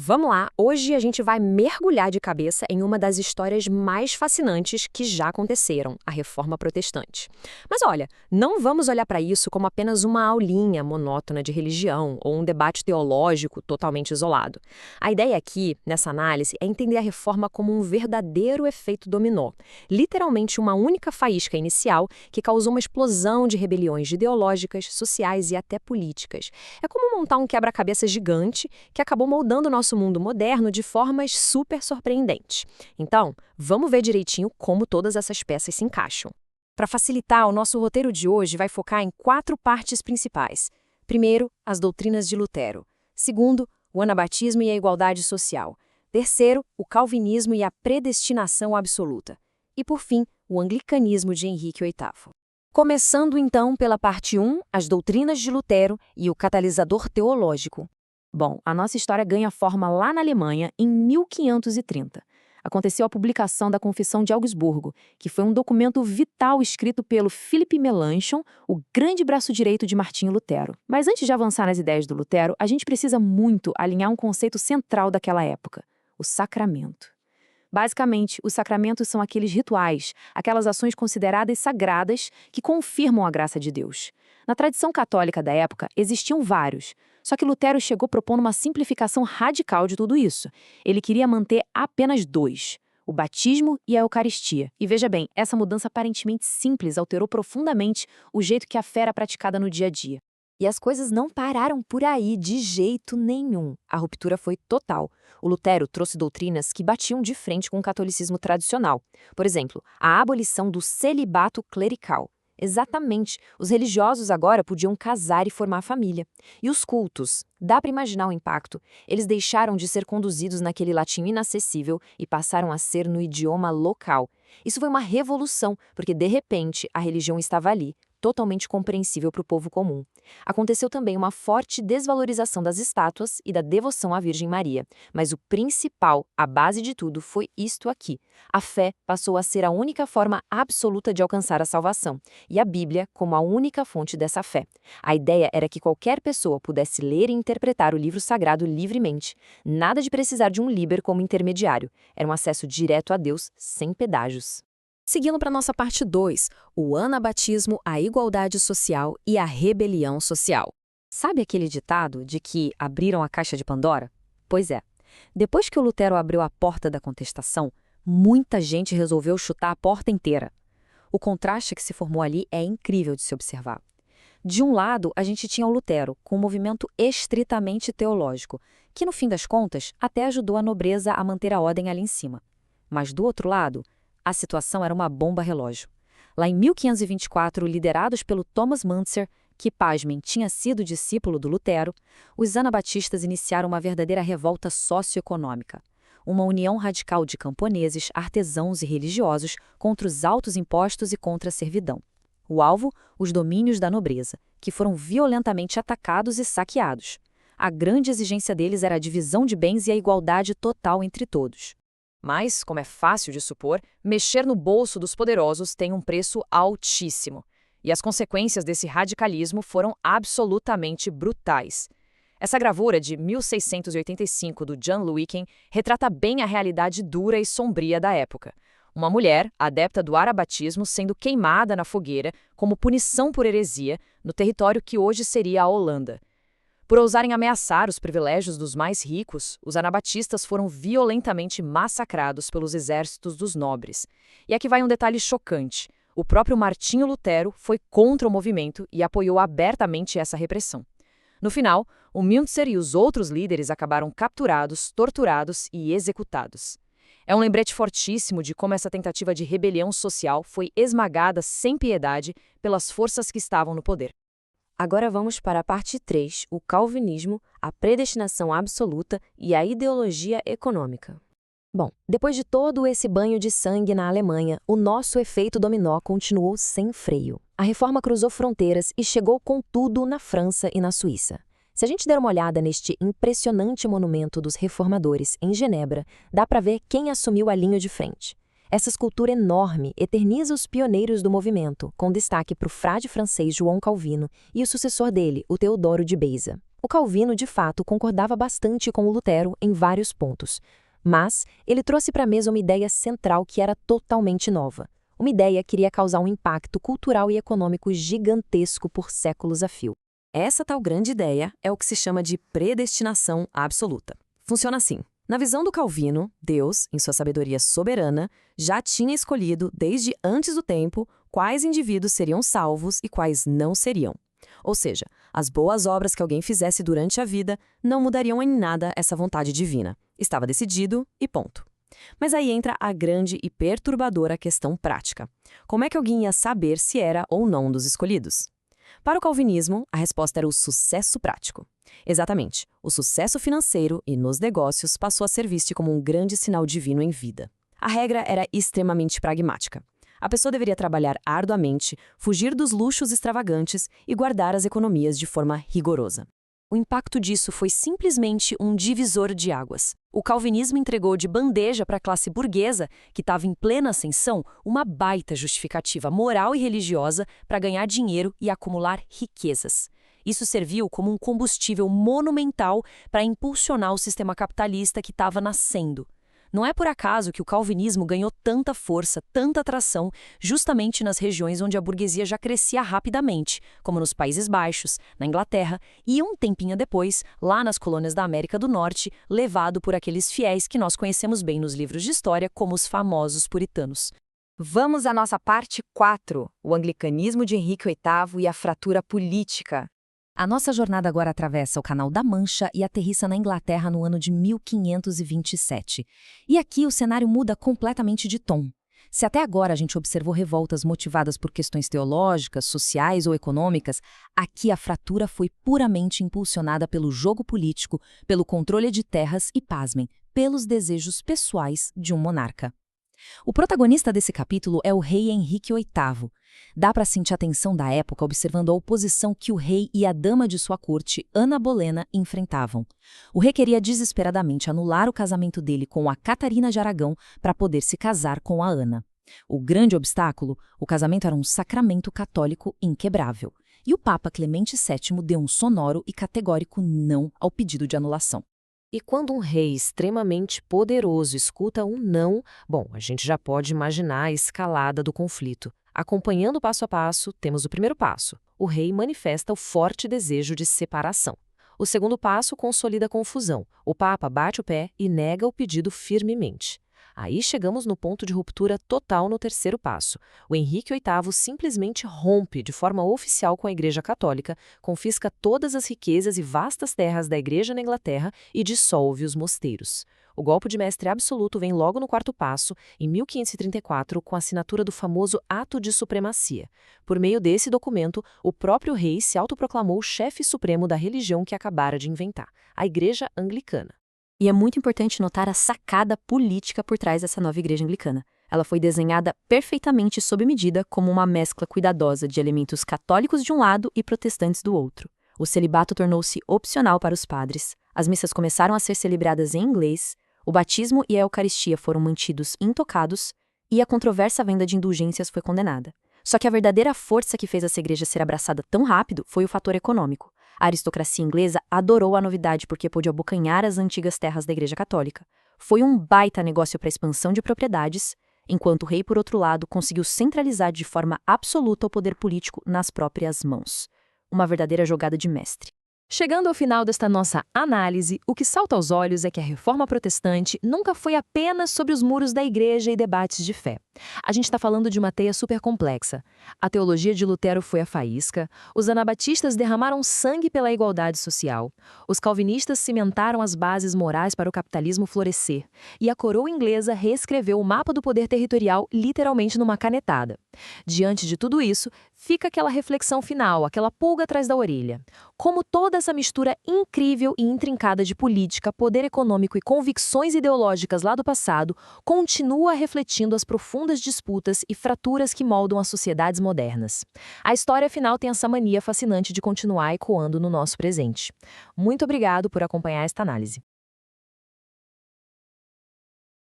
Vamos lá, hoje a gente vai mergulhar de cabeça em uma das histórias mais fascinantes que já aconteceram, a Reforma Protestante. Mas olha, não vamos olhar para isso como apenas uma aulinha monótona de religião ou um debate teológico totalmente isolado. A ideia aqui, nessa análise, é entender a reforma como um verdadeiro efeito dominó, literalmente uma única faísca inicial que causou uma explosão de rebeliões ideológicas, sociais e até políticas. É como montar um quebra-cabeça gigante que acabou moldando o nosso mundo moderno de formas super surpreendentes. Então, vamos ver direitinho como todas essas peças se encaixam. Para facilitar, o nosso roteiro de hoje vai focar em 4 partes principais. Primeiro, as doutrinas de Lutero. Segundo, o anabatismo e a igualdade social. Terceiro, o calvinismo e a predestinação absoluta. E, por fim, o anglicanismo de Henrique VIII. Começando então pela parte 1, as doutrinas de Lutero e o catalisador teológico. Bom, a nossa história ganha forma lá na Alemanha em 1530. Aconteceu a publicação da Confissão de Augsburgo, que foi um documento vital escrito pelo Philipp Melanchthon, o grande braço direito de Martinho Lutero. Mas antes de avançar nas ideias do Lutero, a gente precisa muito alinhar um conceito central daquela época: o sacramento. Basicamente, os sacramentos são aqueles rituais, aquelas ações consideradas sagradas que confirmam a graça de Deus. Na tradição católica da época, existiam vários, só que Lutero chegou propondo uma simplificação radical de tudo isso. Ele queria manter apenas 2, o batismo e a Eucaristia. E veja bem, essa mudança aparentemente simples alterou profundamente o jeito que a fé era praticada no dia a dia. E as coisas não pararam por aí de jeito nenhum. A ruptura foi total. O Lutero trouxe doutrinas que batiam de frente com o catolicismo tradicional. Por exemplo, a abolição do celibato clerical. Exatamente, os religiosos agora podiam casar e formar família. E os cultos? Dá para imaginar o impacto. Eles deixaram de ser conduzidos naquele latim inacessível e passaram a ser no idioma local. Isso foi uma revolução, porque de repente a religião estava ali, totalmente compreensível para o povo comum. Aconteceu também uma forte desvalorização das estátuas e da devoção à Virgem Maria. Mas o principal, a base de tudo, foi isto aqui. A fé passou a ser a única forma absoluta de alcançar a salvação, e a Bíblia como a única fonte dessa fé. A ideia era que qualquer pessoa pudesse ler e interpretar o livro sagrado livremente. Nada de precisar de um líber como intermediário. Era um acesso direto a Deus, sem pedágios. Seguindo para nossa parte 2, o anabatismo, a igualdade social e a rebelião social. Sabe aquele ditado de que abriram a caixa de Pandora? Pois é. Depois que o Lutero abriu a porta da contestação, muita gente resolveu chutar a porta inteira. O contraste que se formou ali é incrível de se observar. De um lado, a gente tinha o Lutero, com um movimento estritamente teológico, que no fim das contas até ajudou a nobreza a manter a ordem ali em cima. Mas do outro lado, a situação era uma bomba relógio. Lá em 1524, liderados pelo Thomas Müntzer, que, pasmem, tinha sido discípulo do Lutero, os anabatistas iniciaram uma verdadeira revolta socioeconômica. Uma união radical de camponeses, artesãos e religiosos contra os altos impostos e contra a servidão. O alvo, os domínios da nobreza, que foram violentamente atacados e saqueados. A grande exigência deles era a divisão de bens e a igualdade total entre todos. Mas, como é fácil de supor, mexer no bolso dos poderosos tem um preço altíssimo. E as consequências desse radicalismo foram absolutamente brutais. Essa gravura de 1685 do John Luiken retrata bem a realidade dura e sombria da época. Uma mulher, adepta do arabatismo, sendo queimada na fogueira como punição por heresia no território que hoje seria a Holanda. Por ousarem ameaçar os privilégios dos mais ricos, os anabatistas foram violentamente massacrados pelos exércitos dos nobres. E aqui vai um detalhe chocante. O próprio Martinho Lutero foi contra o movimento e apoiou abertamente essa repressão. No final, o Müntzer e os outros líderes acabaram capturados, torturados e executados. É um lembrete fortíssimo de como essa tentativa de rebelião social foi esmagada sem piedade pelas forças que estavam no poder. Agora vamos para a parte 3, o calvinismo, a predestinação absoluta e a ideologia econômica. Bom, depois de todo esse banho de sangue na Alemanha, o nosso efeito dominó continuou sem freio. A reforma cruzou fronteiras e chegou com tudo na França e na Suíça. Se a gente der uma olhada neste impressionante monumento dos reformadores em Genebra, dá para ver quem assumiu a linha de frente. Essa escultura enorme eterniza os pioneiros do movimento, com destaque para o frade francês João Calvino e o sucessor dele, o Teodoro de Beza. O Calvino, de fato, concordava bastante com o Lutero em vários pontos. Mas ele trouxe para a mesa uma ideia central que era totalmente nova. Uma ideia que iria causar um impacto cultural e econômico gigantesco por séculos a fio. Essa tal grande ideia é o que se chama de predestinação absoluta. Funciona assim. Na visão do Calvino, Deus, em sua sabedoria soberana, já tinha escolhido, desde antes do tempo, quais indivíduos seriam salvos e quais não seriam. Ou seja, as boas obras que alguém fizesse durante a vida não mudariam em nada essa vontade divina. Estava decidido e ponto. Mas aí entra a grande e perturbadora questão prática. Como é que alguém ia saber se era ou não um dos escolhidos? Para o calvinismo, a resposta era o sucesso prático. Exatamente, o sucesso financeiro e nos negócios passou a ser visto como um grande sinal divino em vida. A regra era extremamente pragmática. A pessoa deveria trabalhar arduamente, fugir dos luxos extravagantes e guardar as economias de forma rigorosa. O impacto disso foi simplesmente um divisor de águas. O calvinismo entregou de bandeja para a classe burguesa, que estava em plena ascensão, uma baita justificativa moral e religiosa para ganhar dinheiro e acumular riquezas. Isso serviu como um combustível monumental para impulsionar o sistema capitalista que estava nascendo. Não é por acaso que o calvinismo ganhou tanta força, tanta atração, justamente nas regiões onde a burguesia já crescia rapidamente, como nos Países Baixos, na Inglaterra e, um tempinho depois, lá nas colônias da América do Norte, levado por aqueles fiéis que nós conhecemos bem nos livros de história como os famosos puritanos. Vamos à nossa parte 4, o anglicanismo de Henrique VIII e a fratura política. A nossa jornada agora atravessa o Canal da Mancha e aterrissa na Inglaterra no ano de 1527. E aqui o cenário muda completamente de tom. Se até agora a gente observou revoltas motivadas por questões teológicas, sociais ou econômicas, aqui a fratura foi puramente impulsionada pelo jogo político, pelo controle de terras e, pasmem, pelos desejos pessoais de um monarca. O protagonista desse capítulo é o rei Henrique VIII. Dá para sentir a tensão da época observando a oposição que o rei e a dama de sua corte, Ana Bolena, enfrentavam. O rei queria desesperadamente anular o casamento dele com a Catarina de Aragão para poder se casar com a Ana. O grande obstáculo, o casamento era um sacramento católico inquebrável. E o Papa Clemente VII deu um sonoro e categórico não ao pedido de anulação. E quando um rei extremamente poderoso escuta um não, bom, a gente já pode imaginar a escalada do conflito. Acompanhando passo a passo, temos o primeiro passo. O rei manifesta o forte desejo de separação. O segundo passo consolida a confusão. O Papa bate o pé e nega o pedido firmemente. Aí chegamos no ponto de ruptura total no terceiro passo. O Henrique VIII simplesmente rompe de forma oficial com a Igreja Católica, confisca todas as riquezas e vastas terras da Igreja na Inglaterra e dissolve os mosteiros. O golpe de mestre absoluto vem logo no quarto passo, em 1534, com a assinatura do famoso Ato de Supremacia. Por meio desse documento, o próprio rei se autoproclamou chefe supremo da religião que acabara de inventar, a Igreja Anglicana. E é muito importante notar a sacada política por trás dessa nova igreja anglicana. Ela foi desenhada perfeitamente sob medida como uma mescla cuidadosa de elementos católicos de um lado e protestantes do outro. O celibato tornou-se opcional para os padres, as missas começaram a ser celebradas em inglês, o batismo e a Eucaristia foram mantidos intocados e a controversa venda de indulgências foi condenada. Só que a verdadeira força que fez essa igreja ser abraçada tão rápido foi o fator econômico. A aristocracia inglesa adorou a novidade porque pôde abocanhar as antigas terras da Igreja Católica. Foi um baita negócio para a expansão de propriedades, enquanto o rei, por outro lado, conseguiu centralizar de forma absoluta o poder político nas próprias mãos. Uma verdadeira jogada de mestre. Chegando ao final desta nossa análise, o que salta aos olhos é que a reforma protestante nunca foi apenas sobre os muros da igreja e debates de fé. A gente está falando de uma teia super complexa. A teologia de Lutero foi a faísca, os anabatistas derramaram sangue pela igualdade social, os calvinistas cimentaram as bases morais para o capitalismo florescer, e a coroa inglesa reescreveu o mapa do poder territorial literalmente numa canetada. Diante de tudo isso, fica aquela reflexão final, aquela pulga atrás da orelha. Como toda essa mistura incrível e intrincada de política, poder econômico e convicções ideológicas lá do passado continua refletindo as profundas disputas e fraturas que moldam as sociedades modernas. A história final tem essa mania fascinante de continuar ecoando no nosso presente. Muito obrigado por acompanhar esta análise.